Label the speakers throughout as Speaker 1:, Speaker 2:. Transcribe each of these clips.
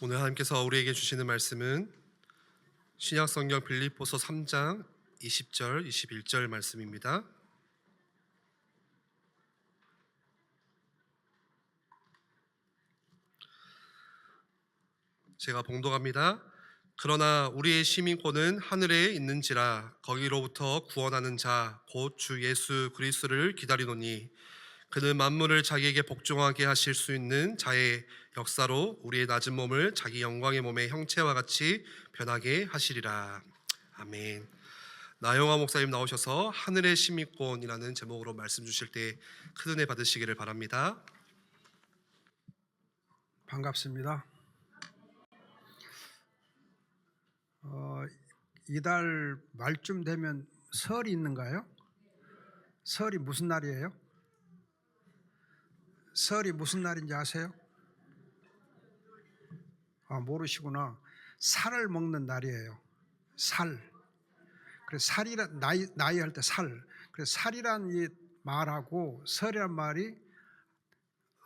Speaker 1: 오늘 하나님께서 우리에게 주시는 말씀은 신약성경 빌립보서 3장 20절, 21절 말씀입니다. 제가 봉독합니다. 그러나 우리의 시민권은 하늘에 있는지라 거기로부터 구원하는 자 곧 주 예수 그리스도를 기다리노니 그는 만물을 자기에게 복종하게 하실 수 있는 자의 역사로 우리의 낮은 몸을 자기 영광의 몸의 형체와 같이 변하게 하시리라. 아멘. 나영화 목사님 나오셔서 하늘의 시민권이라는 제목으로 말씀 주실 때 큰 은혜 받으시기를 바랍니다.
Speaker 2: 반갑습니다. 이달 말쯤 되면 설이 있는가요? 설이 무슨 날이에요? 설이 무슨 날인지 아세요? 모르시구나. 살을 먹는 날이에요. 살. 그래서 살이란 나이 할 때 살. 그래서 살이란 이 말하고 설이란 말이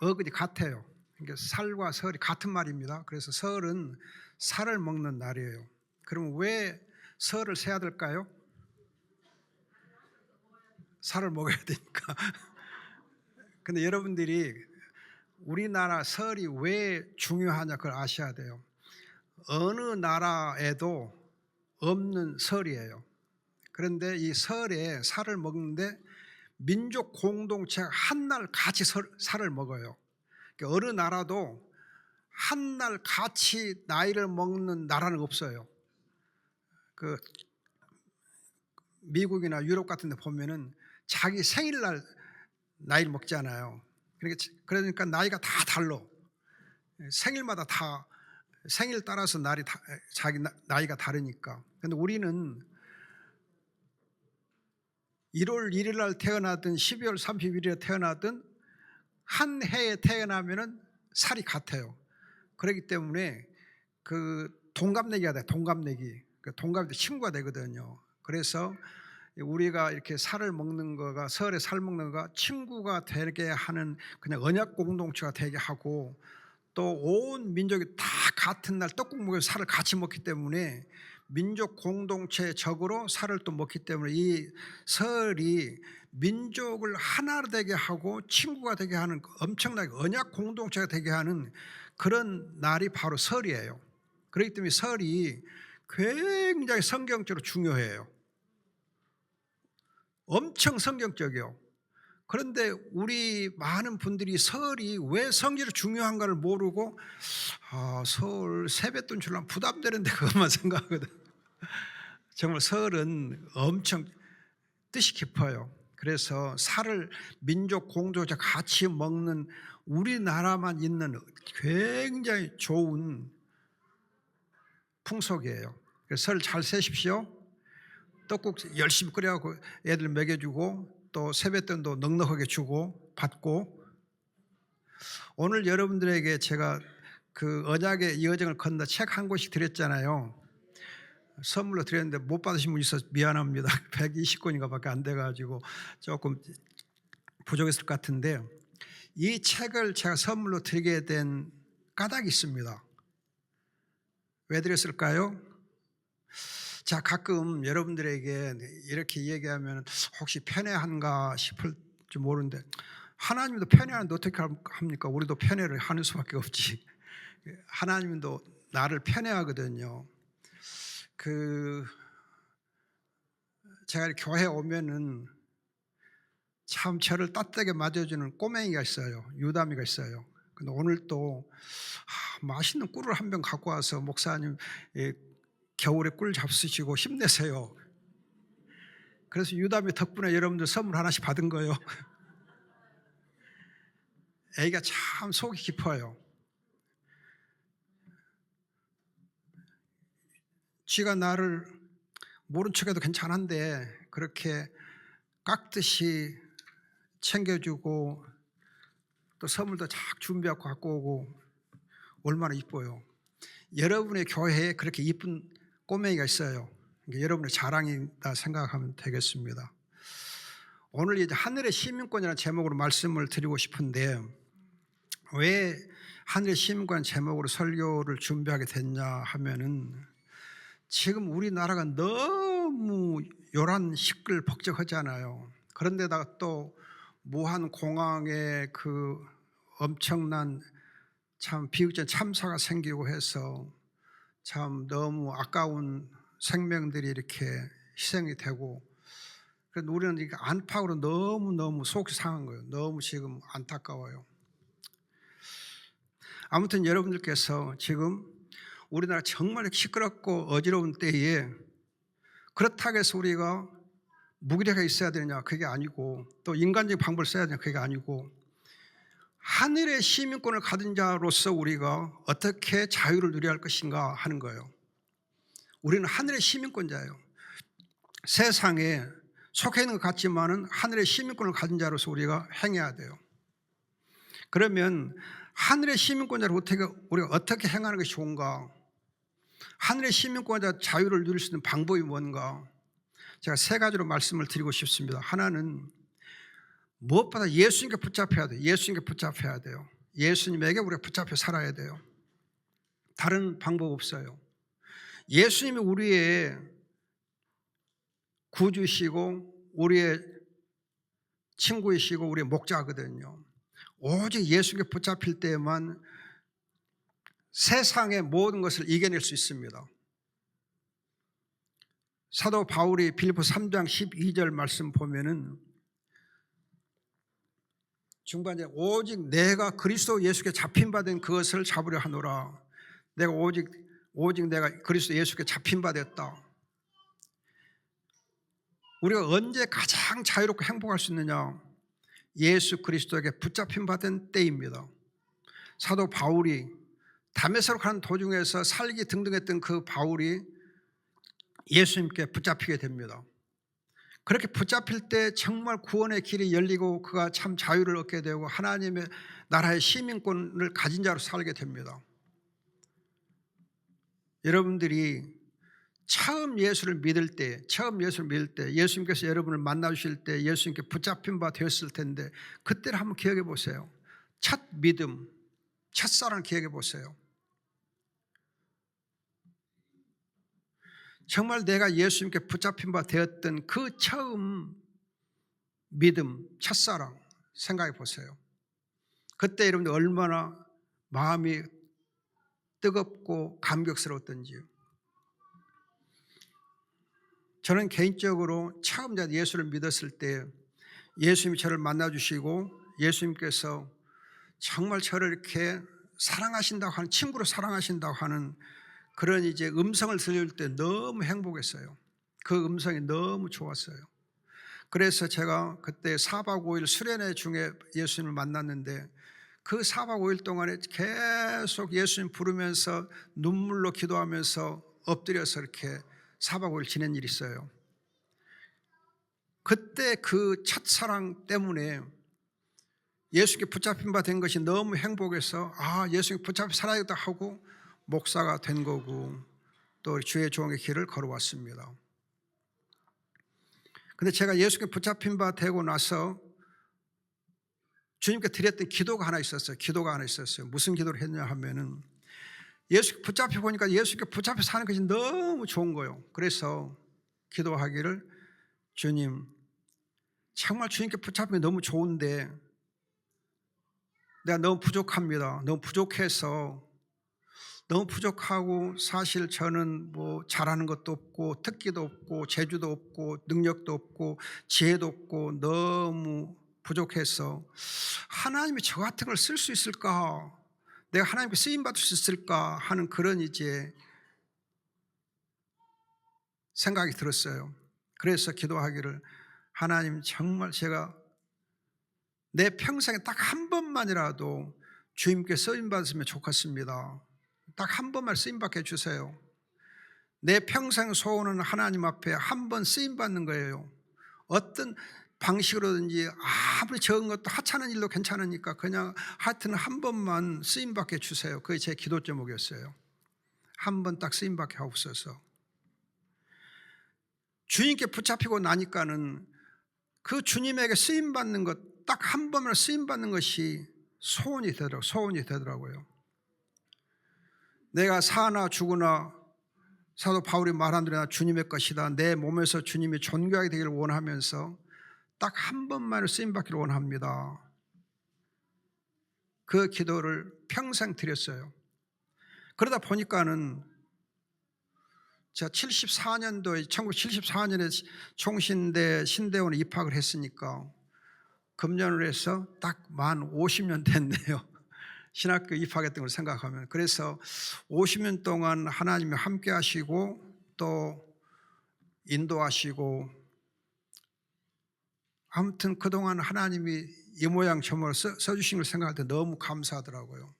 Speaker 2: 어근이 같아요. 그러니까 살과 설이 같은 말입니다. 그래서 설은 살을 먹는 날이에요. 그럼 왜 설을 세야 될까요? 살을 먹어야 되니까. 근데 여러분들이 우리나라 설이 왜 중요하냐 그걸 아셔야 돼요. 어느 나라에도 없는 설이에요. 그런데 이 설에 살을 먹는데 민족 공동체가 한 날 같이 살을 먹어요. 그러니까 어느 나라도 한 날 같이 나이를 먹는 나라는 없어요. 그 미국이나 유럽 같은 데 보면은 자기 생일날 나이를 먹잖아요. 그러니까 나이가 다 달라. 생일마다 다 생일 따라서 자기 나이가 다르니까. 근데 우리는 1월 1일 날 태어나든 12월 31일에 태어나든 한 해에 태어나면은 살이 같아요. 그렇기 때문에 그 동갑내기가 돼. 동갑내기. 동갑이 친구가 되거든요. 그래서 우리가 이렇게 살을 먹는 거가 설에 살 먹는 거가 친구가 되게 하는 그냥 언약 공동체가 되게 하고 또 온 민족이 다 같은 날 떡국 먹여서 살을 같이 먹기 때문에 민족 공동체적으로 살을 또 먹기 때문에 이 설이 민족을 하나 되게 하고 친구가 되게 하는 엄청나게 언약 공동체가 되게 하는 그런 날이 바로 설이에요. 그렇기 때문에 설이 굉장히 성경적으로 중요해요. 엄청 성경적이요. 그런데 우리 많은 분들이 설이 왜 성질이 중요한가를 모르고 설 세뱃돈 주려면 부담되는데 그것만 생각하거든. 정말 설은 엄청 뜻이 깊어요. 그래서 살을 민족 공동체 같이 먹는 우리나라만 있는 굉장히 좋은 풍속이에요. 그래서 설 잘 세십시오. 떡국 열심히 끓여갖고 애들 먹여주고 또 세뱃돈도 넉넉하게 주고 받고. 오늘 여러분들에게 제가 그 언약의 여정을 건너 책 한 권씩 드렸잖아요. 선물로 드렸는데 못 받으신 분 있어서 미안합니다. 120권인가 밖에 안 돼가지고 조금 부족했을 것 같은데 이 책을 제가 선물로 드리게 된 까닭이 있습니다. 왜 드렸을까요? 자, 가끔 여러분들에게 이렇게 얘기하면 혹시 편애한가 싶을지 모르는데 하나님도 편애하는데 어떻게 합니까? 우리도 편애를 하는 수밖에 없지. 하나님도 나를 편애하거든요. 제가 교회 오면은 참 저를 따뜻하게 맞아주는 꼬맹이가 있어요. 유담이가 있어요. 근데 오늘 또 맛있는 꿀을 한 병 갖고 와서 목사님 겨울에 꿀 잡수시고 힘내세요. 그래서 유담이 덕분에 여러분들 선물 하나씩 받은 거예요. 애가 참 속이 깊어요. 쥐가 나를 모른 척해도 괜찮은데 그렇게 깍듯이 챙겨주고 또 선물도 쫙 준비하고 갖고 오고 얼마나 이뻐요. 여러분의 교회에 그렇게 이쁜 꼬맹이가 있어요. 여러분의 자랑이다 생각하면 되겠습니다. 오늘 이제 하늘의 시민권이라는 제목으로 말씀을 드리고 싶은데 왜 하늘의 시민권 제목으로 설교를 준비하게 됐냐 하면은 지금 우리나라가 너무 요란 시끌벅적하잖아요. 그런데다가 또 무한 공항에 그 엄청난 참 비극적 참사가 생기고 해서 참 너무 아까운 생명들이 이렇게 희생이 되고, 그래서 우리는 이게 안팎으로 너무 속이 상한 거예요. 너무 지금 안타까워요. 아무튼 여러분들께서 지금 우리나라 정말 시끄럽고 어지러운 때에 그렇다고 해서 우리가 무기력하게 있어야 되느냐, 그게 아니고, 또 인간적인 방법을 써야 되느냐, 그게 아니고, 하늘의 시민권을 가진 자로서 우리가 어떻게 자유를 누려야 할 것인가 하는 거예요. 우리는 하늘의 시민권자예요. 세상에 속해 있는 것 같지만은 하늘의 시민권을 가진 자로서 우리가 행해야 돼요. 그러면 하늘의 시민권자로 우리가 어떻게 행하는 것이 좋은가? 하늘의 시민권자 자유를 누릴 수 있는 방법이 뭔가? 제가 세 가지로 말씀을 드리고 싶습니다. 하나는 무엇보다 예수님께 붙잡혀야 돼요. 예수님께 붙잡혀야 돼요. 예수님에게 우리가 붙잡혀 살아야 돼요. 다른 방법 없어요. 예수님이 우리의 구주시고 우리의 친구이시고 우리의 목자거든요. 오직 예수님께 붙잡힐 때에만 세상의 모든 것을 이겨낼 수 있습니다. 사도 바울이 빌립보 3장 12절 말씀 보면은 중반에 오직 내가 그리스도 예수께 잡힌 바 된 그것을 잡으려 하노라. 내가 오직 내가 그리스도 예수께 잡힌 바 됐다. 우리가 언제 가장 자유롭고 행복할 수 있느냐? 예수 그리스도에게 붙잡힌 바 된 때입니다. 사도 바울이 다메섹으로 가는 도중에서 살기 등등했던 그 바울이 예수님께 붙잡히게 됩니다. 그렇게 붙잡힐 때 정말 구원의 길이 열리고 그가 참 자유를 얻게 되고 하나님의 나라의 시민권을 가진 자로 살게 됩니다. 여러분들이 처음 예수를 믿을 때 예수님께서 여러분을 만나주실 때 예수님께 붙잡힌 바 되었을 텐데 그때를 한번 기억해 보세요. 첫 믿음, 첫사랑을 기억해 보세요. 정말 내가 예수님께 붙잡힌 바 되었던 그 처음 믿음, 첫사랑 생각해 보세요. 그때 여러분들 얼마나 마음이 뜨겁고 감격스러웠던지요. 저는 개인적으로 처음 예수를 믿었을 때 예수님이 저를 만나주시고 예수님께서 정말 저를 이렇게 사랑하신다고 하는, 친구로 사랑하신다고 하는 그런 이제 음성을 들을 때 너무 행복했어요. 그 음성이 너무 좋았어요. 그래서 제가 그때 4박 5일 수련회 중에 예수님을 만났는데 그 4박 5일 동안에 계속 예수님 부르면서 눈물로 기도하면서 엎드려서 이렇게 4박 5일 지낸 일이 있어요. 그때 그 첫사랑 때문에 예수님께 붙잡힌 바 된 것이 너무 행복해서 예수님께 붙잡혀 살아야겠다 하고 목사가 된 거고 또 주의 종의 길을 걸어왔습니다. 근데 제가 예수님께 붙잡힌 바 되고 나서 주님께 드렸던 기도가 하나 있었어요. 무슨 기도를 했냐 하면은 예수께 붙잡혀 보니까 예수께 붙잡혀 사는 것이 너무 좋은 거예요. 그래서 기도하기를, 주님 정말 주님께 붙잡히면 너무 좋은데 내가 너무 부족합니다. 너무 부족하고 사실 저는 뭐 잘하는 것도 없고 특기도 없고 재주도 없고 능력도 없고 지혜도 없고 너무 부족해서 하나님이 저 같은 걸 쓸 수 있을까? 내가 하나님께 쓰임받을 수 있을까? 하는 그런 이제 생각이 들었어요. 그래서 기도하기를, 하나님 정말 제가 내 평생에 딱 한 번만이라도 주님께 쓰임받으면 좋겠습니다. 딱 한 번만 쓰임받게 해주세요. 내 평생 소원은 하나님 앞에 한 번 쓰임받는 거예요. 어떤 방식으로든지 아무리 적은 것도 하찮은 일도 괜찮으니까 그냥 하여튼 한 번만 쓰임받게 해주세요. 그게 제 기도 제목이었어요. 한 번 딱 쓰임받게 하옵소서. 주님께 붙잡히고 나니까는 그 주님에게 쓰임받는 것, 딱 한 번만 쓰임받는 것이 소원이 되더라고요. 내가 사나 죽으나 사도 바울이 말한 대로 주님의 것이다. 내 몸에서 주님이 존귀하게 되기를 원하면서 딱 한 번만을 쓰임받기를 원합니다. 그 기도를 평생 드렸어요. 그러다 보니까는 제가 74년도에 1974년에 총신대 신대원에 입학을 했으니까 금년을 해서 딱 만 50년 됐네요. 신학교 입학했던 걸 생각하면. 그래서 50년 동안 하나님이 함께 하시고 또 인도하시고, 아무튼 그동안 하나님이 이 모양 저 모양 써주신 걸 생각할 때 너무 감사하더라고요.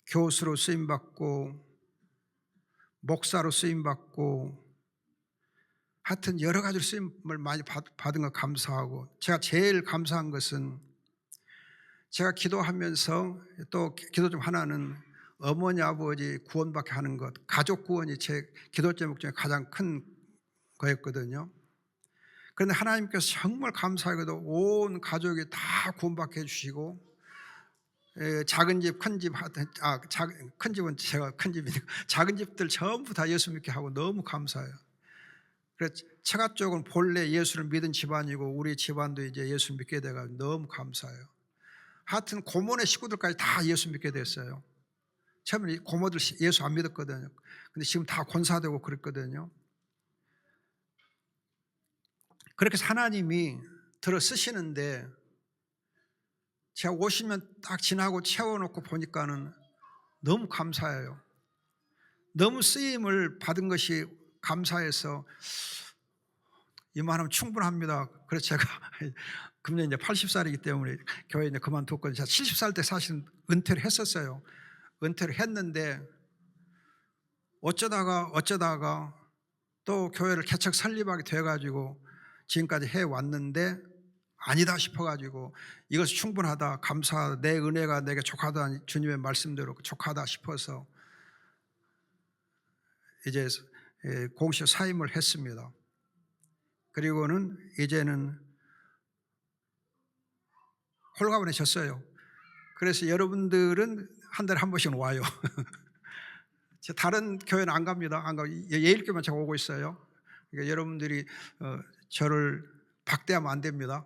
Speaker 2: 교수로 쓰임받고 목사로 쓰임받고 하여튼 여러 가지로 쓰임을 많이 받은 거 감사하고, 제가 제일 감사한 것은 제가 기도하면서 또 기도 중 하나는 어머니 아버지 구원받게 하는 것, 가족 구원이 제 기도 제목 중에 가장 큰 거였거든요. 그런데 하나님께서 정말 감사하게도 온 가족이 다 구원받게 해주시고, 작은 집, 큰 집, 큰 집은 제가 큰 집이니까 작은 집들 전부 다 예수 믿게 하고 너무 감사해요. 그래서 처가 쪽은 본래 예수를 믿은 집안이고 우리 집안도 이제 예수 믿게 돼가지고 너무 감사해요. 하여튼 고모네 식구들까지 다 예수 믿게 됐어요. 처음에 고모들 예수 안 믿었거든요. 근데 지금 다 권사되고 그랬거든요. 그렇게 해서 하나님이 들어 쓰시는데, 제가 50년 딱 지나고 채워놓고 보니까는 너무 감사해요. 너무 쓰임을 받은 것이 감사해서 이만하면 충분합니다. 그래서 제가 금년 이제 80살이기 때문에 교회 이제 그만뒀거든요. 제가 70살 때 사실 은퇴를 했었어요. 은퇴를 했는데 어쩌다가 또 교회를 개척 설립하게 돼가지고 지금까지 해왔는데 아니다 싶어가지고 이것이 충분하다, 감사하다, 내 은혜가 내게 족하다, 주님의 말씀대로 족하다 싶어서 이제 공식 사임을 했습니다. 그리고는 이제는 홀가분해졌어요. 그래서 여러분들은 한 달에 한 번씩은 와요. 다른 교회는 안 갑니다. 안 가고 예일교회만 제가 오고 있어요. 그러니까 여러분들이 저를 박대하면 안 됩니다.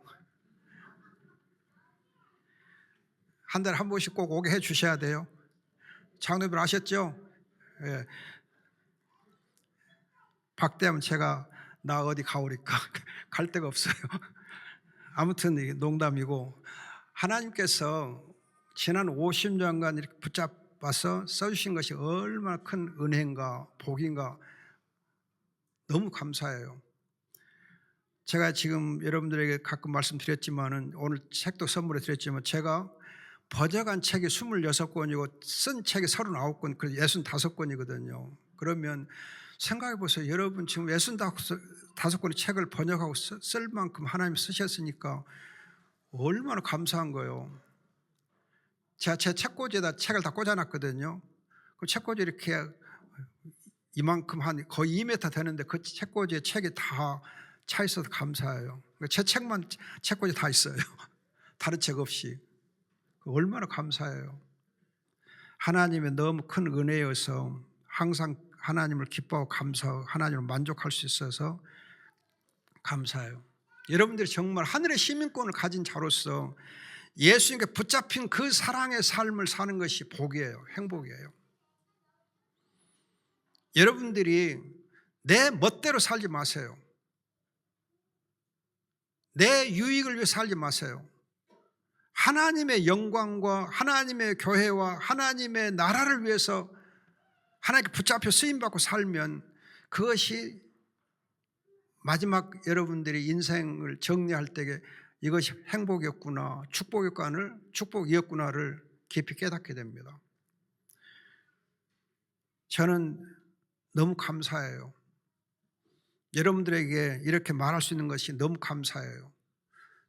Speaker 2: 한 달에 한 번씩 꼭 오게 해 주셔야 돼요. 장로님들 아셨죠? 예. 박대하면 제가 나 어디 가오리까 갈 데가 없어요. 아무튼 이게 농담이고, 하나님께서 지난 50년간 이렇게 붙잡아서 써주신 것이 얼마나 큰 은혜인가 복인가 너무 감사해요. 제가 지금 여러분들에게 가끔 말씀드렸지만은, 오늘 책도 선물해 드렸지만, 제가 번역한 책이 26권이고 쓴 책이 39권, 그 65권이거든요. 그러면 생각해 보세요. 여러분 지금 65권의 책을 번역하고 쓸 만큼 하나님 쓰셨으니까 얼마나 감사한 거예요. 제가 제 책꽂이에다 책을 다 꽂아놨거든요. 그 책꽂이 이렇게 이만큼 한 거의 2m 되는데 그 책꽂이에 책이 다 차 있어서 감사해요. 제 책만 책꽂이 다 있어요. 다른 책 없이. 얼마나 감사해요. 하나님의 너무 큰 은혜여서 항상 하나님을 기뻐하고 감사하고 하나님을 만족할 수 있어서 감사해요. 여러분들이 정말 하늘의 시민권을 가진 자로서 예수님께 붙잡힌 그 사랑의 삶을 사는 것이 복이에요. 행복이에요. 여러분들이 내 멋대로 살지 마세요. 내 유익을 위해 살지 마세요. 하나님의 영광과 하나님의 교회와 하나님의 나라를 위해서 하나님께 붙잡혀 쓰임받고 살면 그것이 마지막 여러분들이 인생을 정리할 때에 이것이 행복이었구나, 축복이었구나를 깊이 깨닫게 됩니다. 저는 너무 감사해요. 여러분들에게 이렇게 말할 수 있는 것이 너무 감사해요.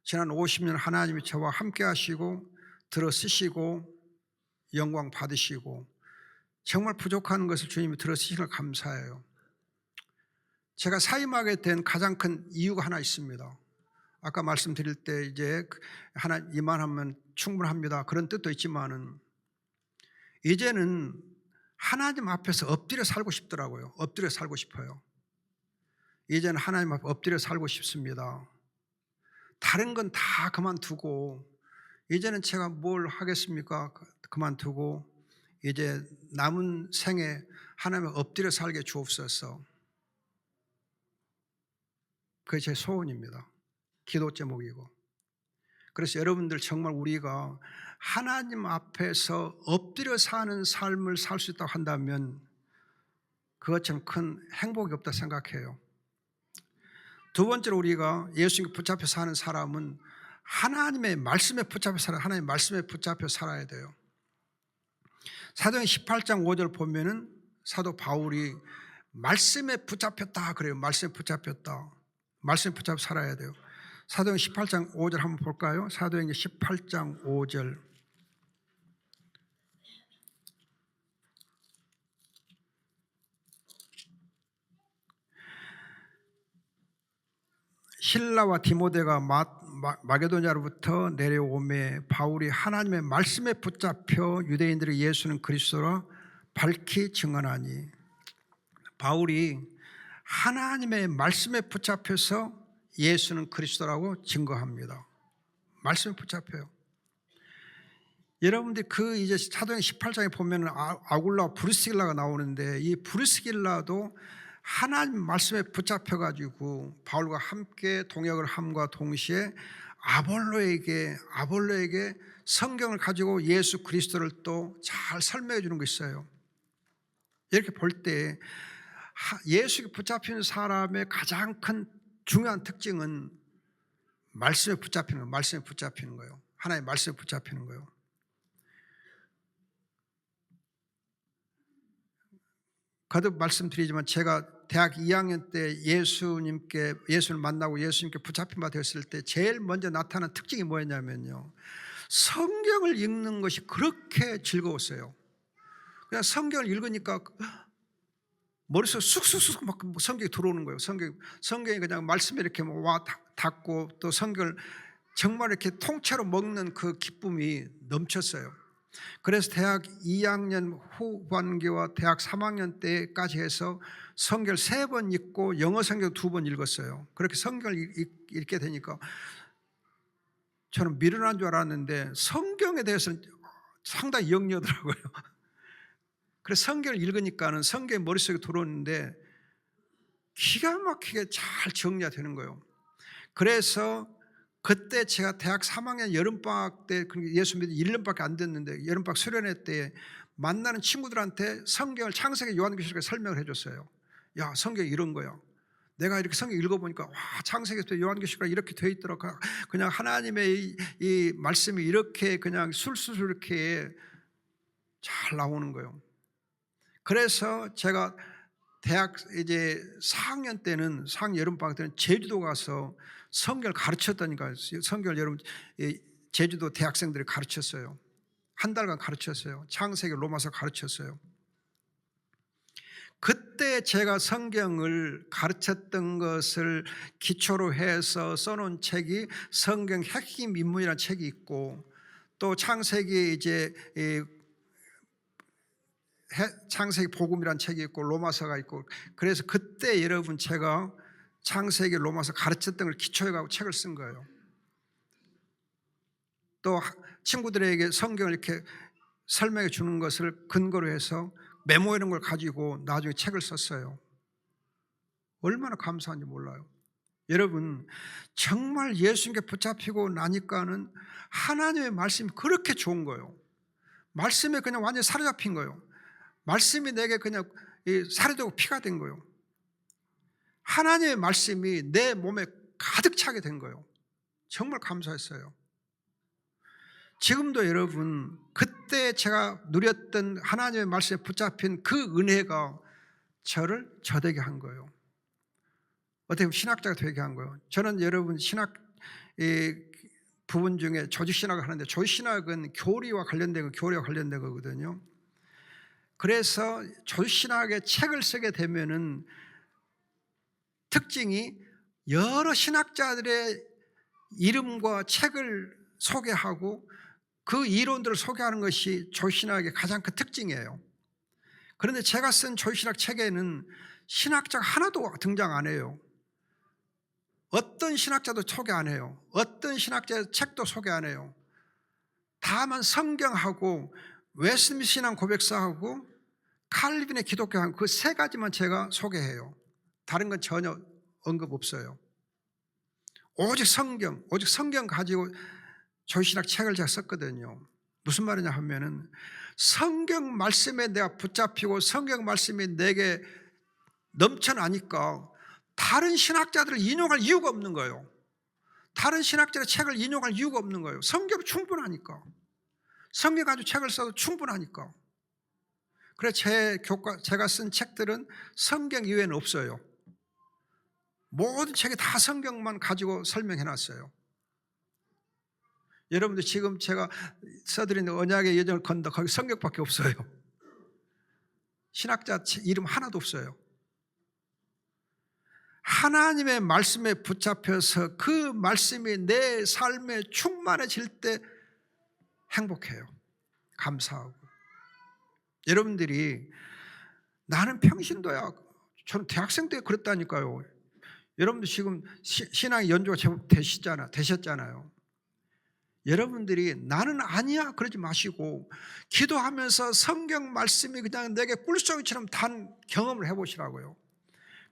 Speaker 2: 지난 50년 하나님이 저와 함께 하시고 들어 쓰시고 영광 받으시고 정말 부족한 것을 주님이 들어 쓰시는 걸 감사해요. 제가 사임하게 된 가장 큰 이유가 하나 있습니다. 아까 말씀드릴 때 이제 하나 이만하면 충분합니다 그런 뜻도 있지만은, 이제는 하나님 앞에서 엎드려 살고 싶더라고요. 엎드려 살고 싶어요. 이제는 하나님 앞에 엎드려 살고 싶습니다. 다른 건 다 그만두고 이제는 제가 뭘 하겠습니까? 그만두고 이제 남은 생에 하나님 엎드려 살게 주옵소서. 그게 제 소원입니다. 기도 제목이고. 그래서 여러분들 정말 우리가 하나님 앞에서 엎드려 사는 삶을 살 수 있다고 한다면 그것처럼 큰 행복이 없다 생각해요. 두 번째로 우리가 예수님께 붙잡혀 사는 사람은 하나님의 말씀에 붙잡혀 살아야, 하나님의 말씀에 붙잡혀 살아야 돼요. 사도행 18장 5절 보면은 사도 바울이 말씀에 붙잡혔다 그래요. 말씀에 붙잡혔다. 말씀에 붙잡혀 살아야 돼요. 사도행 18장 5절 한번 볼까요? 사도행 18장 5절. 실라와 디모데가 마게도냐로부터 내려오매 바울이 하나님의 말씀에 붙잡혀 유대인들이 예수는 그리스도라 밝히 증언하니, 바울이 하나님의 말씀에 붙잡혀서 예수는 그리스도라고 증거합니다. 말씀에 붙잡혀요. 여러분들 그 이제 사도행 18장에 보면 아굴라와 브리스길라가 나오는데 이 브리스길라도 하나님 말씀에 붙잡혀 가지고 바울과 함께 동역을 함과 동시에 아볼로에게 성경을 가지고 예수 그리스도를 또 잘 설명해 주는 거 있어요. 이렇게 볼 때 예수에 붙잡히는 사람의 가장 큰 중요한 특징은 말씀에 붙잡히는 거예요. 말씀에 붙잡히는 거예요. 하나님의 말씀에 붙잡히는 거예요. 거듭 말씀드리지만 제가 대학 2학년 때 예수를 만나고 예수님께 붙잡힌 바 되었을 때 제일 먼저 나타난 특징이 뭐였냐면요, 성경을 읽는 것이 그렇게 즐거웠어요. 그냥 성경을 읽으니까 머릿속에 쑥쑥쑥 막 성경이 들어오는 거예요. 성경이 그냥 말씀에 이렇게 와 닿고 또 성경을 정말 이렇게 통째로 먹는 그 기쁨이 넘쳤어요. 그래서 대학 2학년 후반기와 대학 3학년 때까지 해서 성경을 3번 읽고 영어 성경 2번 읽었어요. 그렇게 성경을 읽게 되니까 저는 미련한 줄 알았는데 성경에 대해서는 상당히 영리하더라고요. 그래서 성경을 읽으니까는 성경이 머릿속에 들어오는데 기가 막히게 잘 정리가 되는 거예요. 그래서 그때 제가 대학 3학년 여름방학 때 예수 믿은 1년밖에 안 됐는데 여름방학 수련회 때 만나는 친구들한테 성경을 창세기 요한계시록에 설명을 해줬어요. 야, 성경이 이런 거야. 내가 이렇게 성경 읽어보니까 와, 창세기부터 요한계시록에 이렇게 돼 있더라고. 그냥 하나님의 이 말씀이 이렇게 그냥 술술 이렇게 잘 나오는 거예요. 그래서 제가 대학 이제 4학년 때는 4학년 여름방학 때는 제주도 가서 성경을 가르쳤다니까요. 성경을 여러분 제주도 대학생들이 가르쳤어요. 한 달간 가르쳤어요. 창세기 로마서 가르쳤어요. 그때 제가 성경을 가르쳤던 것을 기초로 해서 써놓은 책이 성경 핵심 인문이라는 책이 있고 또 창세기 이제 창세기 복음이라는 책이 있고 로마서가 있고 그래서 그때 여러분 제가 창세기 로마서 가르쳤던 걸 기초해 가지고 책을 쓴 거예요. 또 친구들에게 성경을 이렇게 설명해 주는 것을 근거로 해서 메모 이런 걸 가지고 나중에 책을 썼어요. 얼마나 감사한지 몰라요. 여러분 정말 예수님께 붙잡히고 나니까는 하나님의 말씀이 그렇게 좋은 거예요. 말씀에 그냥 완전히 사로잡힌 거예요. 말씀이 내게 그냥 살이 되고 피가 된 거예요. 하나님의 말씀이 내 몸에 가득 차게 된 거예요. 정말 감사했어요. 지금도 여러분 그때 제가 누렸던 하나님의 말씀에 붙잡힌 그 은혜가 저를 저되게 한 거예요. 어떻게 보면 신학자가 되게 한 거예요. 저는 여러분 신학 부분 중에 조직신학을 하는데 조직신학은 교리와 관련된 거거든요. 그래서 조직신학의 책을 쓰게 되면은 특징이 여러 신학자들의 이름과 책을 소개하고 그 이론들을 소개하는 것이 조신학의 가장 큰 특징이에요. 그런데 제가 쓴 조이신학 책에는 신학자가 하나도 등장 안 해요. 어떤 신학자도 소개 안 해요. 어떤 신학자의 책도 소개 안 해요. 다만 성경하고 웨스트민스터 신앙 고백서하고 칼빈의 기독교하고 그 세 가지만 제가 소개해요. 다른 건 전혀 언급 없어요. 오직 성경 가지고 조이신학 책을 제가 썼거든요. 무슨 말이냐 하면은 성경 말씀에 내가 붙잡히고 성경 말씀이 내게 넘쳐나니까 다른 신학자들을 인용할 이유가 없는 거예요. 다른 신학자의 책을 인용할 이유가 없는 거예요. 성경이 충분하니까. 성경 가지고 책을 써도 충분하니까. 그래서 제가 쓴 책들은 성경 이외에는 없어요. 모든 책이 다 성경만 가지고 설명해 놨어요. 여러분들 지금 제가 써드리는 언약의 여정을 건너 거기 성경밖에 없어요. 신학자 이름 하나도 없어요. 하나님의 말씀에 붙잡혀서 그 말씀이 내 삶에 충만해질 때 행복해요. 감사하고. 여러분들이 나는 평신도야. 저는 대학생 때 그랬다니까요. 여러분들 지금 신앙의 연조가 제법 되셨잖아요. 여러분들이 나는 아니야 그러지 마시고 기도하면서 성경 말씀이 그냥 내게 꿀송이처럼 단 경험을 해보시라고요.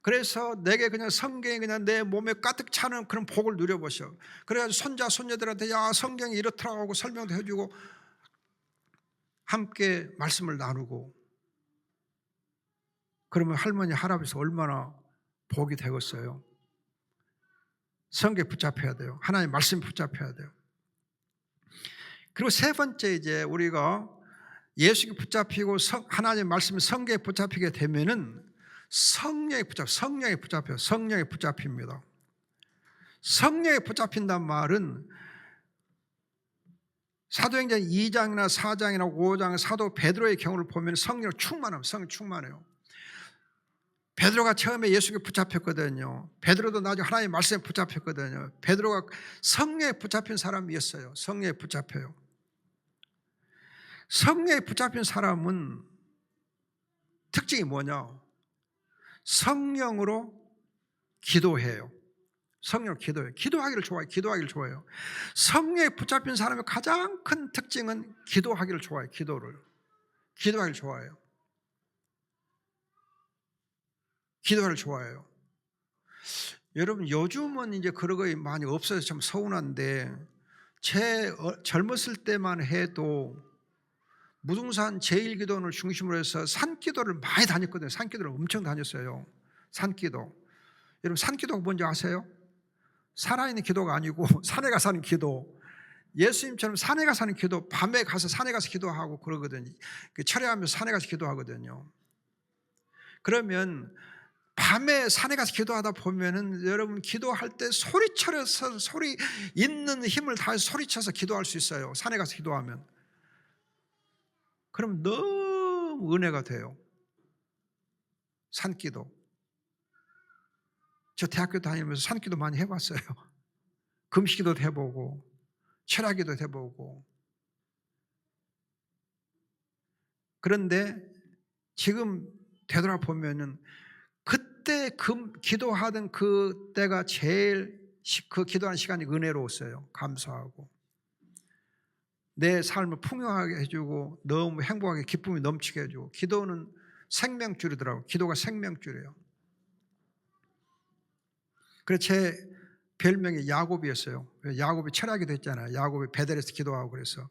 Speaker 2: 그래서 내게 그냥 성경이 그냥 내 몸에 가득 차는 그런 복을 누려보셔. 그래가지고 손자 손녀들한테 야 성경이 이렇더라고 하고 설명도 해주고 함께 말씀을 나누고 그러면 할머니 할아버지서 얼마나 복이 되겠어요. 성경에 붙잡혀야 돼요. 하나님의 말씀에 붙잡혀야 돼요. 그리고 세 번째 이제 우리가 예수께 붙잡히고 하나님의 말씀이 성경에 붙잡히게 되면은 성령에 붙잡힙니다. 성령에 붙잡힌단 말은 사도행전 2장이나 4장이나 5장 사도 베드로의 경우를 보면 성령 충만해요. 베드로가 처음에 예수께 붙잡혔거든요. 베드로도 나중에 하나님의 말씀에 붙잡혔거든요. 베드로가 성령에 붙잡힌 사람이었어요. 성령에 붙잡혀요. 성령에 붙잡힌 사람은 특징이 뭐냐? 성령으로 기도해요. 성령으로 기도해요. 기도하기를 좋아해요. 성령에 붙잡힌 사람의 가장 큰 특징은 기도하기를 좋아해요. 기도하기를 좋아해요. 기도를 좋아해요. 여러분 요즘은 이제 그런 거 많이 없어서 참 서운한데 제 젊었을 때만 해도 무등산 제1기도원을 중심으로 해서 산기도를 많이 다녔거든요. 산기도를 엄청 다녔어요. 산기도. 여러분 산기도가 뭔지 아세요? 살아있는 기도가 아니고 산에 가서 하는 기도. 예수님처럼 산에 가서 하는 기도, 밤에 가서 산에 가서 기도하고 그러거든요. 철야하면서 산에 가서 기도하거든요. 그러면 밤에 산에 가서 기도하다 보면은 여러분 기도할 때 소리쳐서 소리 있는 힘을 다해서 소리쳐서 기도할 수 있어요. 산에 가서 기도하면. 그럼 너무 은혜가 돼요. 산기도. 저 대학교 다니면서 산기도 많이 해봤어요. 금식기도도 해보고 철야기도도 해보고. 그런데 지금 되돌아보면은 그때 기도하던 그때가 제일 그 기도하는 시간이 은혜로웠어요. 감사하고 내 삶을 풍요하게 해주고 너무 행복하게 기쁨이 넘치게 해주고. 기도는 생명줄이더라고요. 기도가 생명줄이에요. 그래서 제 별명이 야곱이었어요. 야곱이 철학기도 했잖아요. 야곱이 베델에서 기도하고 그래서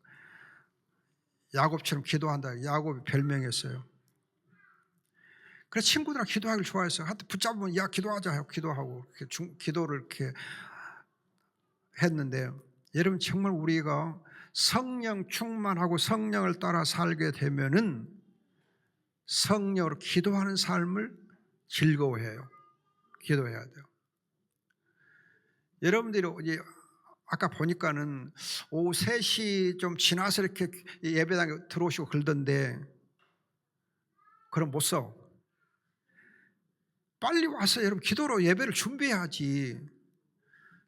Speaker 2: 야곱처럼 기도한다. 야곱이 별명이었어요. 그래서 친구들하고 기도하기를 좋아했어요. 하여튼 붙잡으면 야 기도하자 하고 기도하고 기도를 이렇게 했는데요. 여러분 정말 우리가 성령 충만하고 성령을 따라 살게 되면은 성령으로 기도하는 삶을 즐거워해요. 기도해야 돼요. 여러분들이 이제 아까 보니까는 오후 3시 좀 지나서 이렇게 예배당에 들어오시고 그러던데 그럼 못 써. 빨리 와서 여러분 기도로 예배를 준비해야지.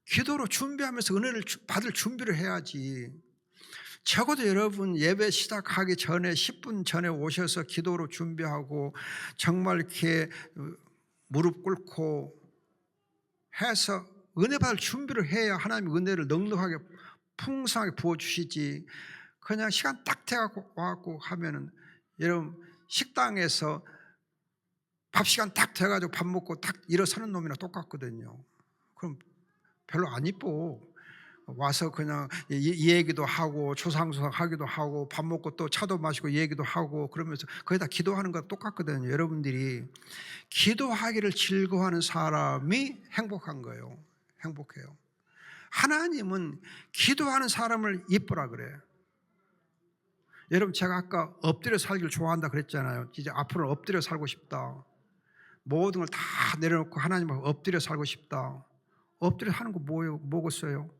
Speaker 2: 기도로 준비하면서 은혜를 받을 준비를 해야지. 적어도 여러분 예배 시작하기 전에 10분 전에 오셔서 기도로 준비하고 정말 이렇게 무릎 꿇고 해서 은혜 받을 준비를 해야 하나님의 은혜를 넉넉하게 풍성하게 부어주시지. 그냥 시간 딱 돼갖고 와갖고 하면은, 여러분 식당에서 밥 시간 딱 돼가지고 밥 먹고 딱 일어서는 놈이나 똑같거든요. 그럼 별로 안 이뻐. 와서 그냥 얘기도 하고 조상조상 하기도 하고 밥 먹고 또 차도 마시고 얘기도 하고 그러면서 거의 다 기도하는 거 똑같거든요. 여러분들이 기도하기를 즐거워하는 사람이 행복한 거예요. 행복해요. 하나님은 기도하는 사람을 이쁘라 그래요. 여러분 제가 아까 엎드려 살기를 좋아한다 그랬잖아요. 이제 앞으로는 엎드려 살고 싶다. 모든 걸 다 내려놓고 하나님 앞에 엎드려 살고 싶다. 엎드려 하는 거 뭐예요? 뭐겠어요?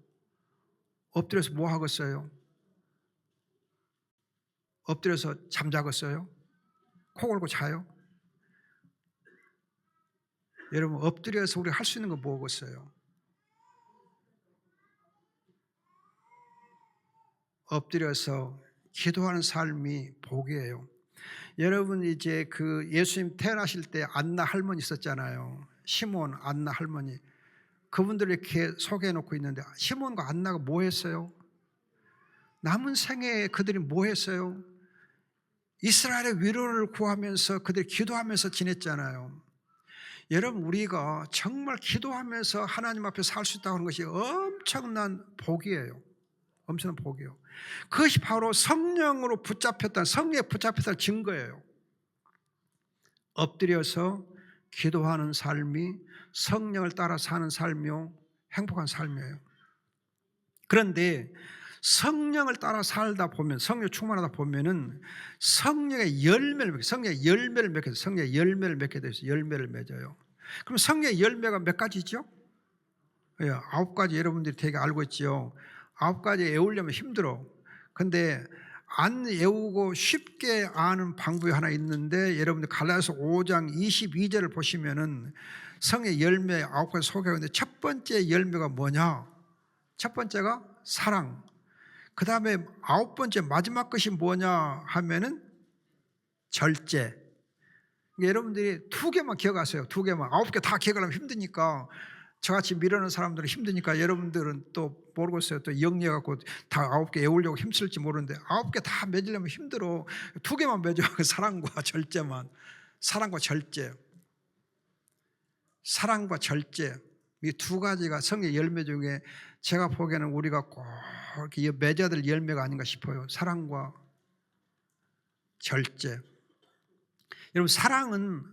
Speaker 2: 엎드려서 뭐 하겠어요? 엎드려서 잠자겠어요? 코 골고 자요? 여러분 엎드려서 우리 할 수 있는 거 뭐겠어요? 엎드려서 기도하는 삶이 복이에요. 여러분 이제 그 예수님 태어나실 때 안나 할머니 있었잖아요. 시몬 안나 할머니. 그분들 이렇게 소개해 놓고 있는데 시몬과 안나가 뭐 했어요? 남은 생애에 그들이 뭐 했어요? 이스라엘의 위로를 구하면서 그들이 기도하면서 지냈잖아요. 여러분 우리가 정말 기도하면서 하나님 앞에 살 수 있다고 하는 것이 엄청난 복이에요. 엄청난 복이에요. 그것이 바로 성령으로 붙잡혔다는, 성령에 붙잡혔다는 증거예요. 엎드려서 기도하는 삶이 성령을 따라 사는 삶이요, 행복한 삶이에요. 그런데 성령을 따라 살다 보면, 성령 충만하다 보면은 성령의 열매를 맺게, 성령의 열매를 맺게 돼요. 성령의 열매를 맺게 돼서 열매를 맺어요. 그럼 성령의 열매가 몇 가지죠? 9가지 여러분들이 되게 알고 있죠. 9가지 외우려면 힘들어. 근데 안 외우고 쉽게 아는 방법이 하나 있는데, 여러분들 갈라디아서 5장 22절을 보시면은 성의 열매 9가지 소개하고 있는데, 첫 번째 열매가 뭐냐? 첫 번째가 사랑. 그 다음에 9번째 마지막 것이 뭐냐 하면은 절제. 여러분들이 2개만 기억하세요. 2개만. 9개 다 기억하려면 힘드니까, 저같이 미루는 사람들은 힘드니까 여러분들은 또 모르겠어요. 또 영리해갖고 다 9개 외우려고 힘쓸지 모르는데 9개 다 맺으려면 힘들어. 2개만 맺어. 사랑과 절제만. 사랑과 절제. 사랑과 절제. 이 2가지가 성의 열매 중에 제가 보기에는 우리가 꼭 이렇게 맺어야 될 열매가 아닌가 싶어요. 사랑과 절제. 여러분 사랑은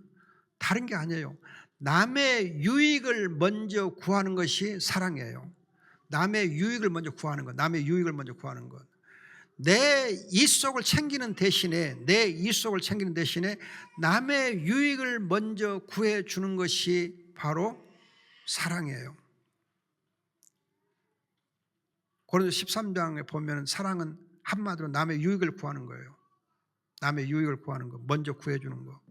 Speaker 2: 다른 게 아니에요. 남의 유익을 먼저 구하는 것이 사랑이에요. 남의 유익을 먼저 구하는 것. 남의 유익을 먼저 구하는 것. 내 이속을 챙기는 대신에, 내 이속을 챙기는 대신에 남의 유익을 먼저 구해 주는 것이 바로 사랑이에요. 고린도서 13장에 보면 사랑은 한마디로 남의 유익을 구하는 거예요. 남의 유익을 구하는 거, 먼저 구해 주는 거.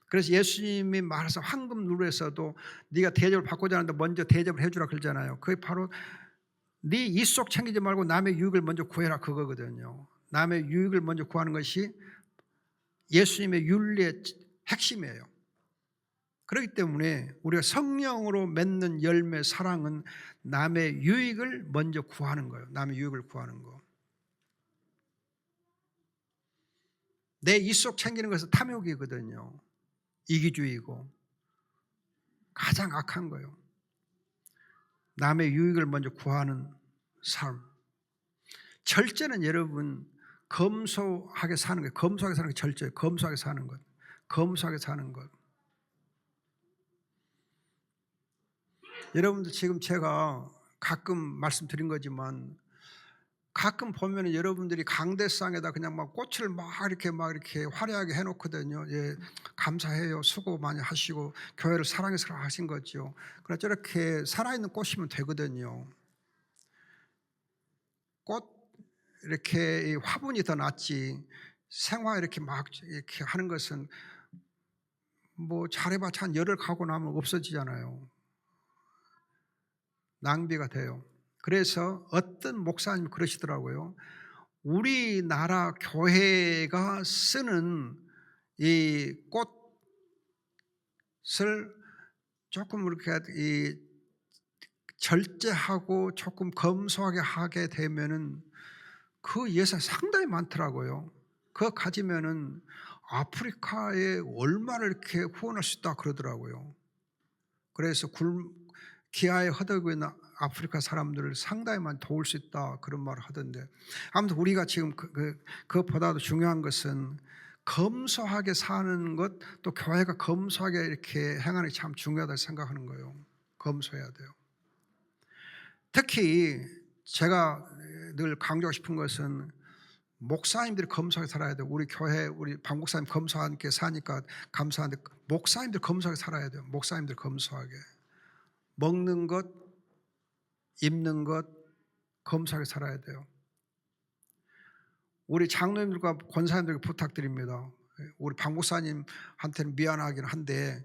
Speaker 2: 그래서 예수님이 말해서 황금 누루에서도 네가 대접을 받고자 하는데 먼저 대접을 해주라 그러잖아요. 그게 바로 네 이속 챙기지 말고 남의 유익을 먼저 구해라 그거거든요. 남의 유익을 먼저 구하는 것이 예수님의 윤리의 핵심이에요. 그렇기 때문에 우리가 성령으로 맺는 열매 사랑은 남의 유익을 먼저 구하는 거예요. 남의 유익을 구하는 거. 내 이속 챙기는 것은 탐욕이거든요. 이기주의고 가장 악한 거예요. 남의 유익을 먼저 구하는 삶. 절제는 여러분 검소하게 사는 거예요. 검소하게 사는 게 절제예요. 검소하게 사는 것. 검소하게 사는 것. 여러분들 지금 제가 가끔 말씀드린 거지만 가끔 보면 여러분들이 강대상에다 그냥 막 꽃을 막 이렇게 화려하게 해놓거든요. 예, 감사해요. 수고 많이 하시고 교회를 사랑해서 하신 거죠. 그러나 저렇게 살아있는 꽃이면 되거든요. 꽃 이렇게 화분이 더 낫지. 생화 이렇게 막 이렇게 하는 것은 뭐 잘해봤자 한 열흘 가고 나면 없어지잖아요. 낭비가 돼요. 그래서 어떤 목사님이 그러시더라고요. 우리나라 교회가 쓰는 이 꽃을 조금 이렇게 이 절제하고 조금 검소하게 하게 되면은 그 예산 상당히 많더라고요. 그거 가지면은 아프리카에 얼마나 이렇게 후원할 수 있다 그러더라고요. 그래서 기아에 허덕이고 있는 아프리카 사람들을 상당히 많이 도울 수 있다 그런 말을 하던데, 아무튼 우리가 지금 그것보다도 중요한 것은 검소하게 사는 것, 또 교회가 검소하게 이렇게 행하는 게 참 중요하다고 생각하는 거예요. 검소해야 돼요. 특히 제가 늘 강조하고 싶은 것은 목사님들이 검소하게 살아야 돼요. 우리 교회 우리 박 목사님 검소하게 사니까 감사한데, 목사님들 검소하게 살아야 돼요. 목사님들 검소하게 먹는 것, 입는 것 검소하게 살아야 돼요. 우리 장로님들과 권사님들에게 부탁드립니다. 우리 박 목사님한테는 미안하긴 한데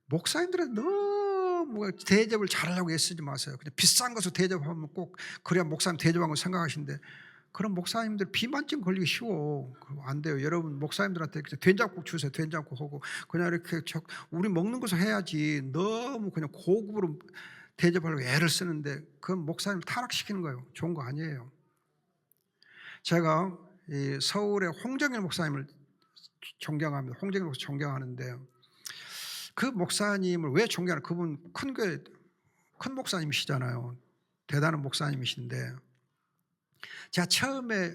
Speaker 2: 목사님들은 너무 대접을 잘하려고 애쓰지 마세요. 그냥 비싼 것을 대접하면 꼭 그래야 목사님 대접한 거 생각하시는데, 그런 목사님들 비만증 걸리기 쉬워. 안 돼요. 여러분 목사님들한테 된장국 주세요. 된장국 하고 그냥 이렇게 우리 먹는 것을 해야지, 너무 그냥 고급으로 대접하려고 애를 쓰는데 그건 목사님 타락시키는 거예요. 좋은 거 아니에요. 제가 이 서울의 홍정일 목사님을 존경합니다. 홍정일 목사 존경하는데, 그 목사님을 왜 존경하나? 그분 큰 교회 큰 목사님이시잖아요. 대단한 목사님이신데, 제가 처음에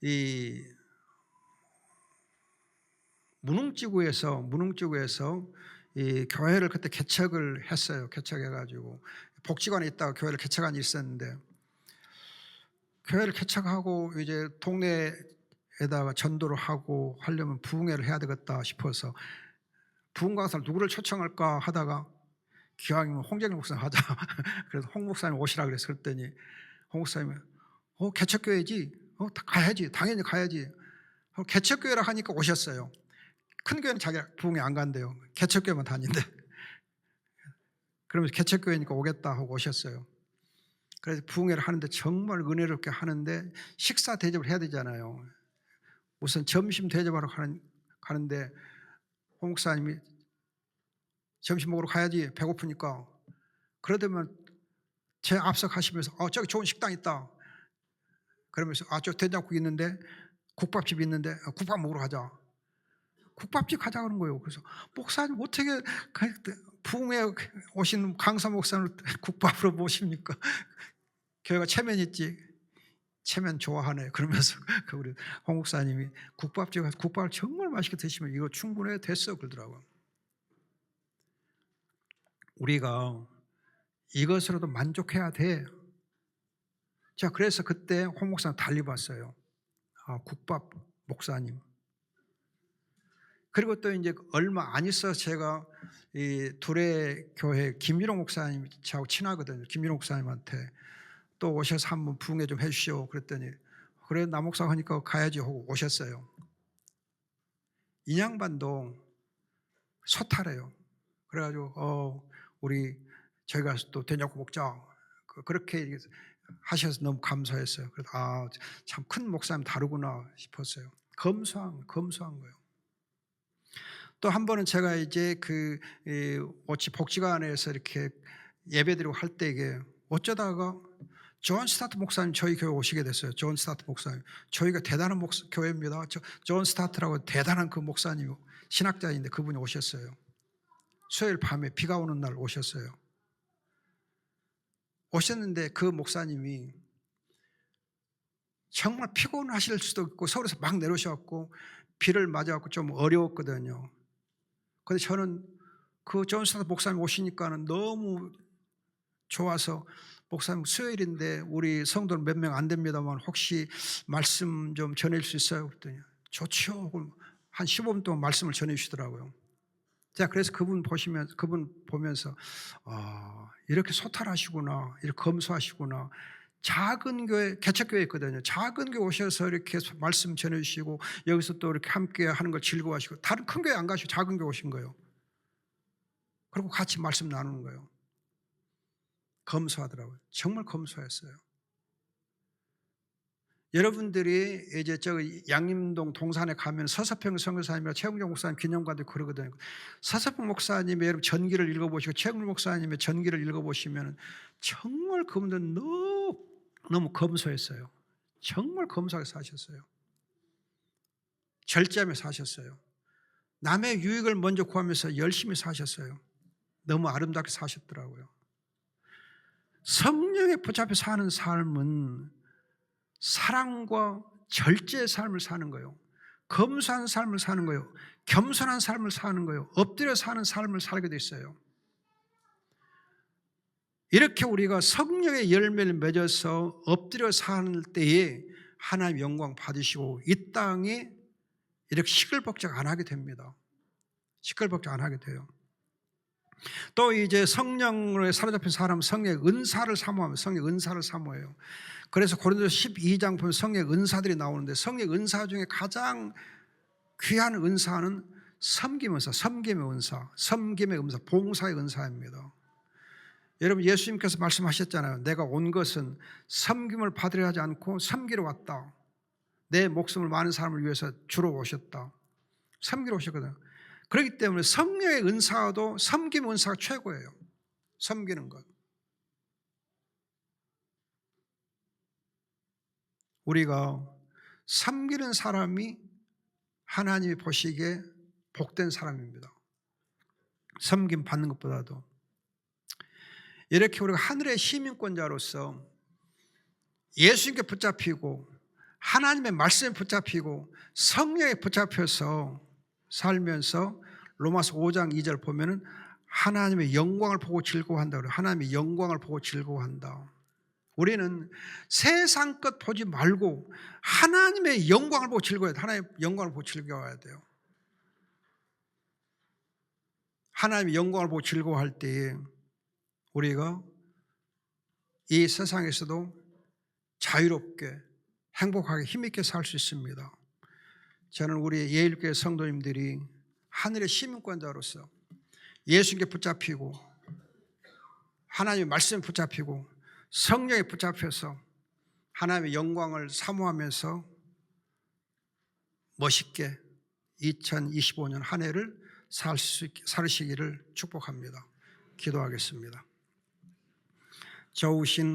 Speaker 2: 이 문흥지구에서 이 교회를 그때 개척을 했어요. 개척해가지고 복지관에 있다가 교회를 개척한 일이 있었는데, 교회를 개척하고 이제 동네에다가 전도를 하고 하려면 부흥회를 해야 되겠다 싶어서 부흥 강사를 누구를 초청할까 하다가 기왕이면 홍정일 목사님 하자. 그래서 홍 목사님 오시라 그랬더니 홍 목사님이 개척교회지, 가야지, 당연히 가야지. 개척교회라 하니까 오셨어요. 큰 교회는 자기가 부흥회 안 간대요. 개척교회만 다닌대. 그러면서 개척교회니까 오겠다 하고 오셨어요. 그래서 부흥회를 하는데 정말 은혜롭게 하는데, 식사 대접을 해야 되잖아요. 우선 점심 대접하러 가는데 홍 목사님이 점심 먹으러 가야지, 배고프니까. 그러더면 제 앞서 가시면서 저기 좋은 식당 있다 그러면서 저 된장국 있는데, 국밥집 있는데 국밥 먹으러 가자. 국밥집 가자 그런 거예요. 그래서 목사님 어떻게 부흥회 오신 강사 목사님을 국밥으로 모십니까? 교회가 체면 있지. 체면 좋아하네. 그러면서 우리 홍 목사님이 국밥집 가서 국밥을 정말 맛있게 드시면 이거 충분해 됐어 그러더라고요. 우리가 이것으로도 만족해야 돼. 자, 그래서 그때 홍 목사님 달리 봤어요. 국밥 목사님. 그리고 또 이제 얼마 안 있어서 제가 이 둘의 교회 김일홍 목사님하고 친하거든요. 김일홍 목사님한테 또 오셔서 한번 부흥회 좀 해주시오 그랬더니, 그래 남 목사 하니까 가야지 하고 오셨어요. 인양반도 소탈해요. 그래가지고 우리 저희가 또 된장국 먹자 그렇게 하셔서 너무 감사했어요. 그래서 참 큰 목사님 다르구나 싶었어요. 검소한 거예요. 또 한 번은 제가 이제 복지관에서 이렇게 예배드리고 할 때 이게 어쩌다가 존 스타트 목사님 저희 교회 오시게 됐어요. 존 스타트 목사님. 저희가 대단한 교회입니다. 존 스타트라고 대단한 그 목사님, 신학자인데 그분이 오셨어요. 수요일 밤에 비가 오는 날 오셨어요. 오셨는데 그 목사님이 정말 피곤하실 수도 있고 서울에서 막 내려오셔갖고 비를 맞아갖고 좀 어려웠거든요. 근데 저는 그 존 스타트 목사님 오시니까는 너무 좋아서, 목사님 수요일인데 우리 성도는 몇 명 안 됩니다만 혹시 말씀 좀 전해줄 수 있어요? 그랬더니 좋죠. 한 15분 동안 말씀을 전해주시더라고요. 자, 그래서 그분 보면서 이렇게 소탈하시구나, 이렇게 검소하시구나. 작은 교회, 개척교회 있거든요. 작은 교회 오셔서 이렇게 말씀 전해주시고 여기서 또 이렇게 함께 하는 걸 즐거워하시고, 다른 큰 교회 안 가시고 작은 교회 오신 거예요. 그리고 같이 말씀 나누는 거예요. 검소하더라고요. 정말 검소했어요. 여러분들이 이제 양림동 동산에 가면 서서평 선교사님이랑 최영종 목사님 기념관도 그러거든요. 서서평 목사님의 여러분 전기를 읽어보시고 최영종 목사님의 전기를 읽어보시면 정말 그분들 너무 검소했어요. 정말 검소하게 사셨어요. 절제하며 사셨어요. 남의 유익을 먼저 구하면서 열심히 사셨어요. 너무 아름답게 사셨더라고요. 성령에 붙잡혀 사는 삶은 사랑과 절제의 삶을 사는 거예요. 검소한 삶을 사는 거예요. 겸손한 삶을 사는 거예요. 엎드려 사는 삶을 살게 돼 있어요. 이렇게 우리가 성령의 열매를 맺어서 엎드려 사는 때에 하나님 영광 받으시고 이 땅에 이렇게 시끌벅적 안 하게 됩니다. 시끌벅적 안 하게 돼요. 또 이제 성령으로 사로잡힌 사람은 성령의 은사를 사모합니다. 성령의 은사를 사모해요. 그래서 고린도서 12장 보면 성령의 은사들이 나오는데 성령의 은사 중에 가장 귀한 은사는 섬김의 은사, 섬김의 은사, 섬김의 은사, 봉사의 은사입니다. 여러분 예수님께서 말씀하셨잖아요. 내가 온 것은 섬김을 받으려 하지 않고 섬기러 왔다. 내 목숨을 많은 사람을 위해서 주러 오셨다. 섬기러 오셨거든요. 그렇기 때문에 성령의 은사도 섬김 은사가 최고예요. 섬기는 것. 우리가 섬기는 사람이 하나님이 보시기에 복된 사람입니다. 섬김 받는 것보다도. 이렇게 우리가 하늘의 시민권자로서 예수님께 붙잡히고 하나님의 말씀에 붙잡히고 성령에 붙잡혀서 살면서 로마서 5장 2절 보면은 하나님의 영광을 보고 즐거워한다. 하나님의 영광을 보고 즐거워한다. 우리는 세상 것 보지 말고 하나님의 영광을 보고 즐거워해야 돼요. 하나님의 영광을 보고 즐거워해야 돼요. 하나님의 영광을 보고 즐거워할 때에 우리가 이 세상에서도 자유롭게 행복하게 힘있게 살 수 있습니다. 저는 우리 예일교회 성도님들이 하늘의 시민권자로서 예수님께 붙잡히고 하나님의 말씀에 붙잡히고 성령에 붙잡혀서 하나님의 영광을 사모하면서 멋있게 2025년 한 해를 살으시기를 축복합니다. 기도하겠습니다. 좋으신